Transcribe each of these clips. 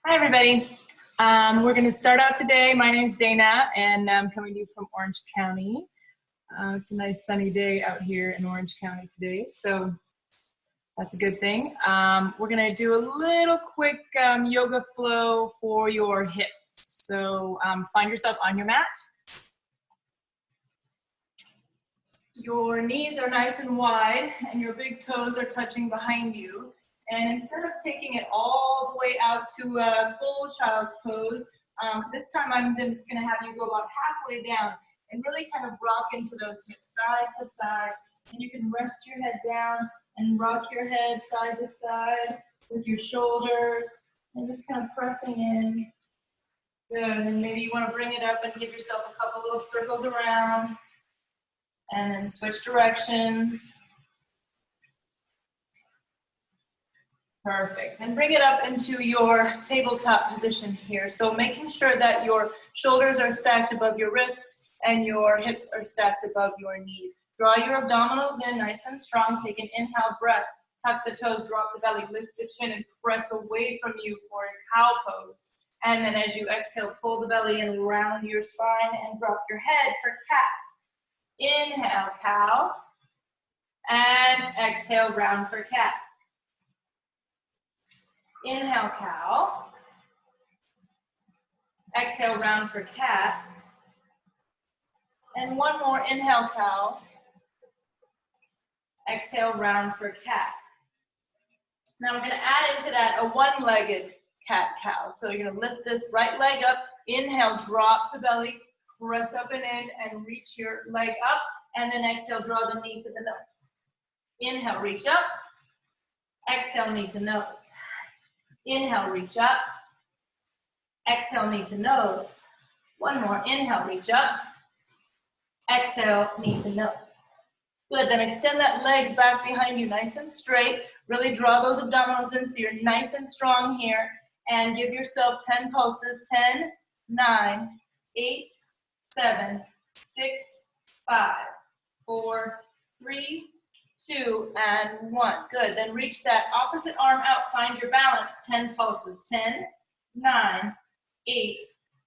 Hi, everybody. We're going to start out today. My name's Dana, and I'm coming to you from Orange County. It's a nice sunny day out here in Orange County today, so that's a good thing. We're going to do a little quick yoga flow for your hips. So find yourself on your mat. Your knees are nice and wide, and your big toes are touching behind you. And instead of taking it all the way out to a full child's pose, this time I'm just going to have you go about halfway down and really kind of rock into those hips side to side. And you can rest your head down and rock your head side to side with your shoulders and just kind of pressing in. Good. And then maybe you want to bring it up and give yourself a couple little circles around. And then switch directions. Perfect. And bring it up into your tabletop position here. So making sure that your shoulders are stacked above your wrists and your hips are stacked above your knees. Draw your abdominals in nice and strong. Take an inhale breath. Tuck the toes, drop the belly, lift the chin, and press away from you for a cow pose. And then as you exhale, pull the belly in, round your spine, and drop your head for cat. Inhale, cow, and exhale, round for cat. Inhale, cow, exhale, round for cat, and one more, inhale, cow, exhale, round for cat. Now we're going to add into that a one-legged cat-cow. So you're going to lift this right leg up, inhale, drop the belly, press up and in, and reach your leg up, and then exhale, draw the knee to the nose. Inhale, reach up, exhale, knee to nose. Inhale, reach up, exhale, knee to nose. One more, inhale, reach up, exhale, knee to nose. Good, then extend that leg back behind you nice and straight. Really draw those abdominals in so you're nice and strong here. And give yourself 10 pulses, 10, 9, 8, 7, 6, 5, 4, 3, 2, and 1. Good. Then reach that opposite arm out. Find your balance. 10 pulses. 10, 9, 8,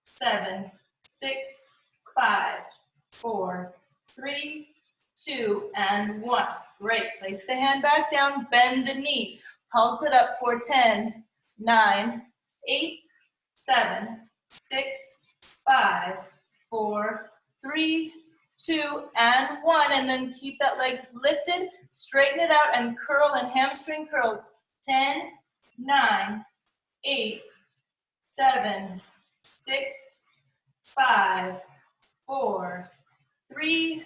7, 6, 5, 4, 3, 2, and 1. Great. Place the hand back down. Bend the knee. Pulse it up for 10, 9, 8, 7, 6, 5, 4, 3, 2, and 1, and then keep that leg lifted, straighten it out, and curl and hamstring curls. 10, 9, 8, 7, 6, 5, 4, 3,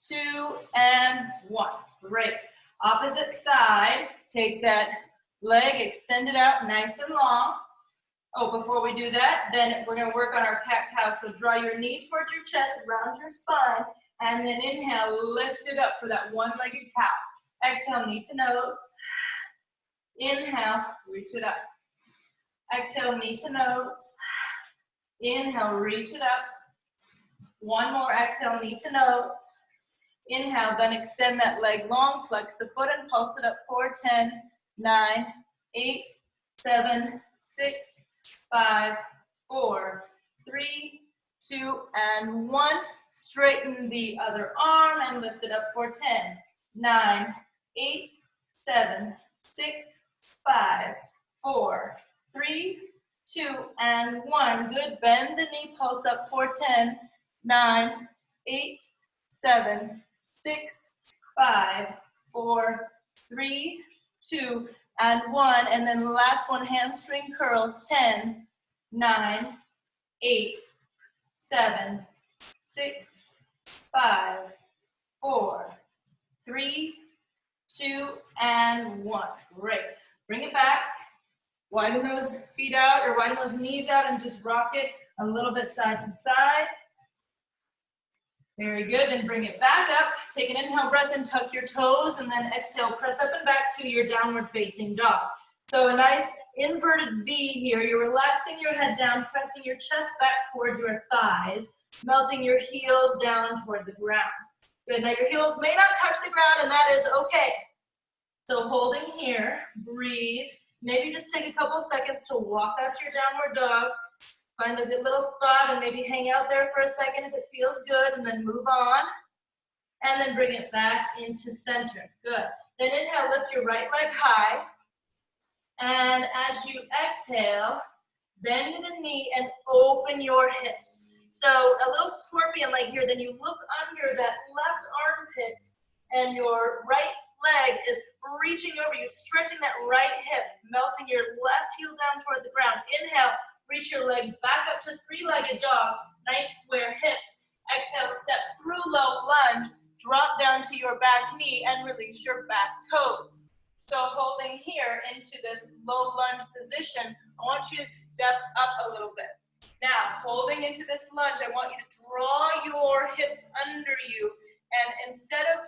2, and 1. Great. Opposite side, take that leg, extend it out nice and long. Oh, before we do that, then we're going to work on our cat-cow. So draw your knee towards your chest, round your spine, and then inhale, lift it up for that one-legged cow. Exhale, knee to nose. Inhale, reach it up. Exhale, knee to nose. Inhale, reach it up. One more, exhale, knee to nose. Inhale, then extend that leg long, flex the foot and pulse it up for 10, 9, 8, 7, 6, 5, 4, 3, 2, and 1. Straighten the other arm and lift it up for 10, 9, 8, 7, 6, 5, 4, 3, 2, and 1. Good. Bend the knee, pulse up for 10, 9, 8, 7, 6, 5, 4, 3, 2, and 1, and then last one, hamstring curls, 10, 9, 8, 7, 6, 5, 4, 3, 2, and 1. Great. Bring it back. Widen those feet out or widen those knees out and just rock it a little bit side to side. Very good, and bring it back up. Take an inhale breath and tuck your toes, and then exhale, press up and back to your downward facing dog. So a nice inverted V here. You're relaxing your head down, pressing your chest back towards your thighs, melting your heels down toward the ground. Good, now your heels may not touch the ground, and that is okay. So holding here, breathe, Maybe just take a couple seconds to walk out to your downward dog. Find a good little spot and maybe hang out there for a second if it feels good, and then move on. And then bring it back into center. Good. Then inhale, lift your right leg high. And as you exhale, bend the knee and open your hips. So a little scorpion leg here, then you look under that left armpit and your right leg is reaching over you, stretching that right hip, melting your left heel down toward the ground. Inhale, reach your legs back up to three-legged dog, nice square hips. Exhale, step through low lunge, drop down to your back knee and release your back toes. So holding here into this low lunge position, I want you to step up a little bit. Now, holding into this lunge, I want you to draw your hips under you, and instead of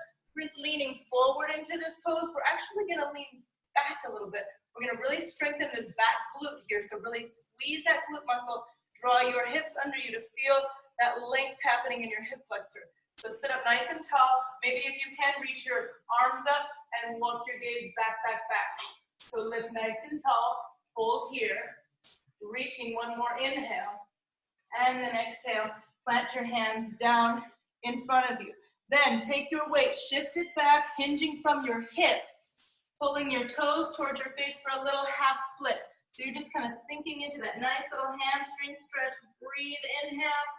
leaning forward into this pose, we're actually going to lean back a little bit. We're going to really strengthen this back glute here, so really squeeze that glute muscle, draw your hips under you to feel that length happening in your hip flexor. So sit up nice and tall. Maybe if you can, reach your arms up and walk your gaze back, back, back. So lift nice and tall, hold here, reaching one more inhale, and then exhale, plant your hands down in front of you. Then take your weight, shift it back, hinging from your hips, pulling your toes towards your face for a little half split. So you're just kind of sinking into that nice little hamstring stretch. Breathe, inhale,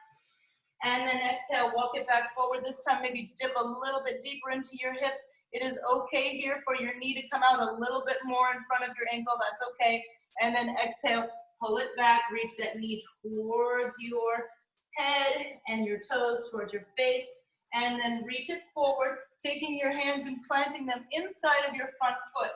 and then exhale, walk it back forward. This time maybe dip a little bit deeper into your hips. It is okay here for your knee to come out a little bit more in front of your ankle, that's okay. And then exhale, pull it back, reach that knee towards your head and your toes towards your face. And then reach it forward, taking your hands and planting them inside of your front foot.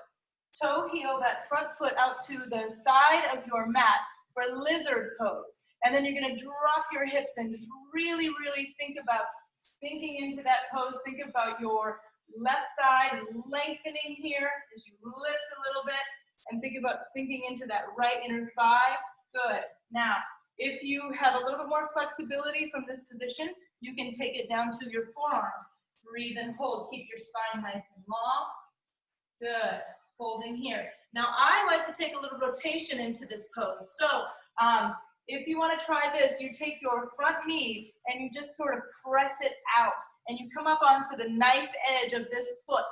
Toe heel that front foot out to the side of your mat for lizard pose. And then you're gonna drop your hips and just really, really think about sinking into that pose. Think about your left side lengthening here as you lift a little bit, and think about sinking into that right inner thigh. Good. Now, if you have a little bit more flexibility from this position, you can take it down to your forearms. Breathe and hold. Keep your spine nice and long. Good. Holding here. Now, I like to take a little rotation into this pose. So, if you want to try this, you take your front knee and you just sort of press it out. And you come up onto the knife edge of this foot,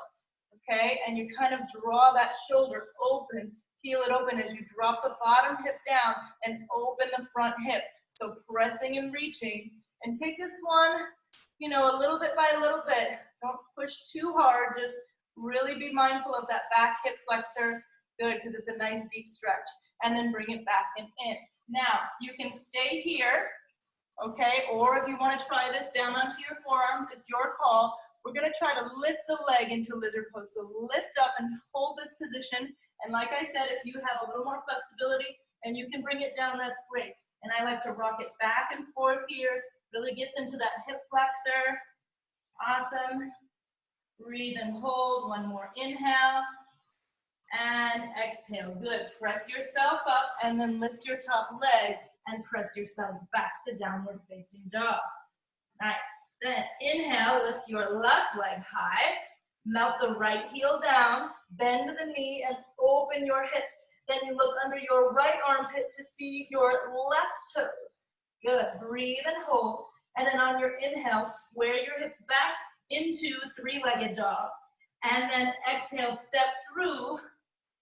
okay? And you kind of draw that shoulder open, peel it open as you drop the bottom hip down and open the front hip. So pressing and reaching. And take this one, you know, a little bit by a little bit. Don't push too hard. Just really be mindful of that back hip flexor. Good, because it's a nice deep stretch. And then bring it back and in. Now, you can stay here, okay? Or if you want to try this down onto your forearms, it's your call. We're going to try to lift the leg into lizard pose. So lift up and hold this position. And like I said, if you have a little more flexibility and you can bring it down, that's great. And I like to rock it back and forth here. Really gets into that hip flexor. Awesome. Breathe and hold. One more inhale. And exhale. Good. Press yourself up and then lift your top leg and press yourselves back to downward facing dog. Nice. Then inhale, lift your left leg high. Melt the right heel down. Bend the knee and open your hips. Then you look under your right armpit to see your left toes. Good. Breathe and hold. And then on your inhale, square your hips back into three-legged dog. And then exhale, step through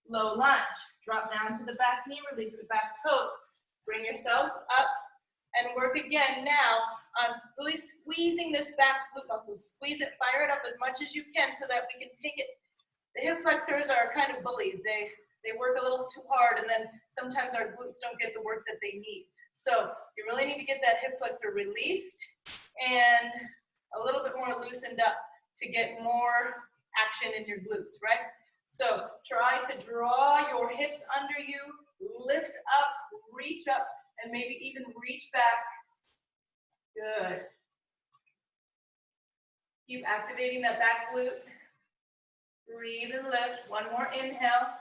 low lunge. Drop down to the back knee, release the back toes. Bring yourselves up and work again now on really squeezing this back glute muscle. Squeeze it, fire it up as much as you can so that we can take it. The hip flexors are kind of bullies. They work a little too hard, and then sometimes our glutes don't get the work that they need. So you really need to get that hip flexor released and a little bit more loosened up to get more action in your glutes, right? So try to draw your hips under you, lift up, reach up, and maybe even reach back. Good. Keep activating that back glute. Breathe and lift. One more inhale.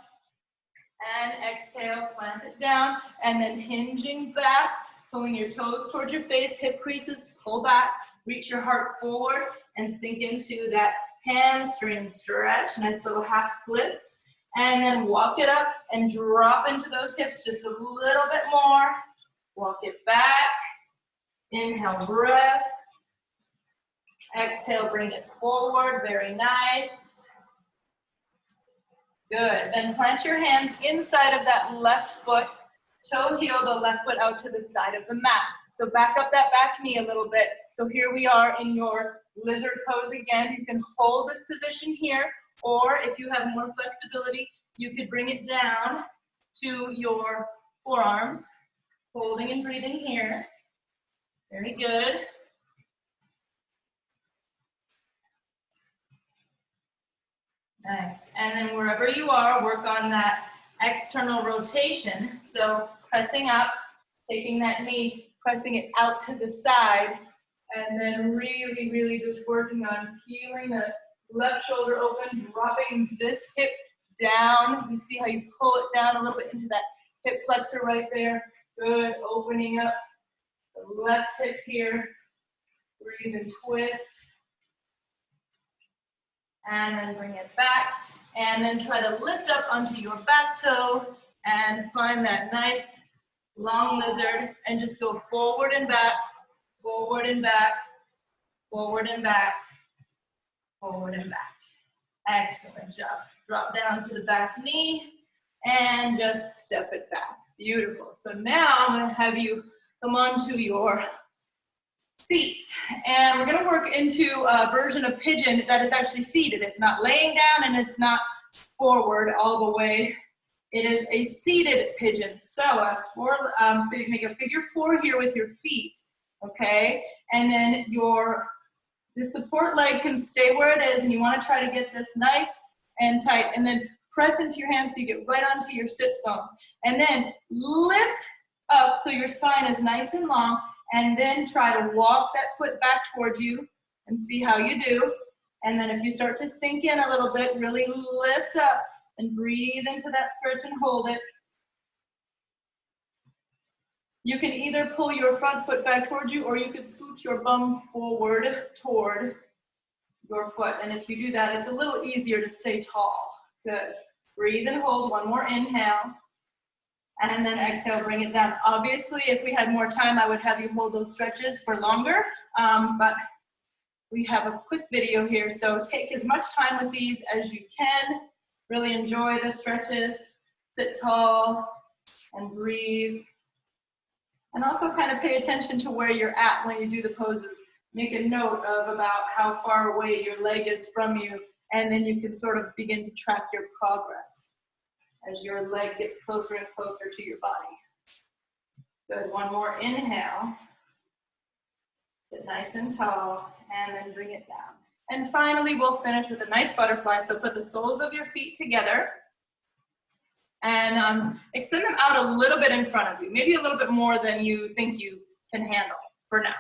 And exhale, plant it down. And then hinging back, pulling your toes towards your face, hip creases, pull back, reach your heart forward, and sink into that hamstring stretch. Nice little half splits. And then walk it up and drop into those hips just a little bit more. Walk it back. Inhale, breath. Exhale, bring it forward. Very nice. Good. Then plant your hands inside of that left foot. Toe heel the left foot out to the side of the mat. So back up that back knee a little bit. So here we are in your lizard pose again. You can hold this position here, or if you have more flexibility, you could bring it down to your forearms, holding and breathing here. Very good. Nice. And then wherever you are, work on that external rotation. So pressing up, taking that knee, pressing it out to the side, and then really, really just working on peeling the left shoulder open, dropping this hip down. You see how you pull it down a little bit into that hip flexor right there. Good. Opening up the left hip here. Breathe and twist. And then bring it back. And then try to lift up onto your back toe and find that nice long lizard and just go forward and back, forward and back, forward and back, forward and back. Excellent job. Drop down to the back knee and just step it back. Beautiful. So now I'm going to have you come onto your seats, and we're going to work into a version of pigeon that is actually seated. It's not laying down and it's not forward all the way. It is a seated pigeon. So make a figure 4 here with your feet, okay? And then the support leg can stay where it is, and you want to try to get this nice and tight, and then press into your hands so you get right onto your sits bones. And then lift up so your spine is nice and long, and then try to walk that foot back towards you and see how you do. And then if you start to sink in a little bit, really lift up and breathe into that stretch and hold it. You can either pull your front foot back towards you, or you could scoot your bum forward toward your foot. And if you do that, it's a little easier to stay tall. Good. Breathe and hold. One more inhale. And then exhale, bring it down. Obviously, if we had more time, I would have you hold those stretches for longer, but we have a quick video here, so take as much time with these as you can. Really enjoy the stretches. Sit tall and breathe. And also kind of pay attention to where you're at when you do the poses. Make a note of about how far away your leg is from you, and then you can sort of begin to track your progress as your leg gets closer and closer to your body. Good. One more inhale. Sit nice and tall, and then bring it down. And finally, we'll finish with a nice butterfly. So put the soles of your feet together and extend them out a little bit in front of you, maybe a little bit more than you think you can handle for now.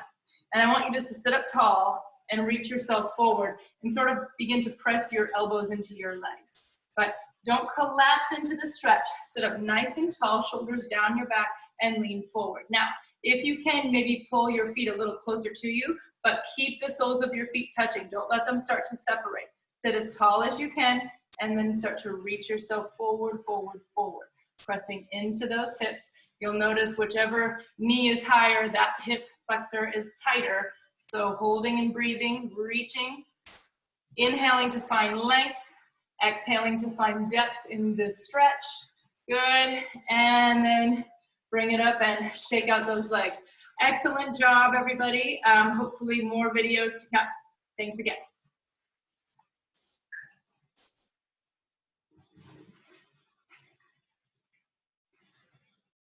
And I want you just to sit up tall and reach yourself forward and sort of begin to press your elbows into your legs. But don't collapse into the stretch. Sit up nice and tall, shoulders down your back, and lean forward. Now, if you can, maybe pull your feet a little closer to you, but keep the soles of your feet touching. Don't let them start to separate. Sit as tall as you can, and then start to reach yourself forward, forward, forward. Pressing into those hips. You'll notice whichever knee is higher, that hip flexor is tighter. So holding and breathing, reaching, inhaling to find length, exhaling to find depth in this stretch. Good. And then bring it up and shake out those legs. Excellent job, everybody. Hopefully more videos to come. Thanks again.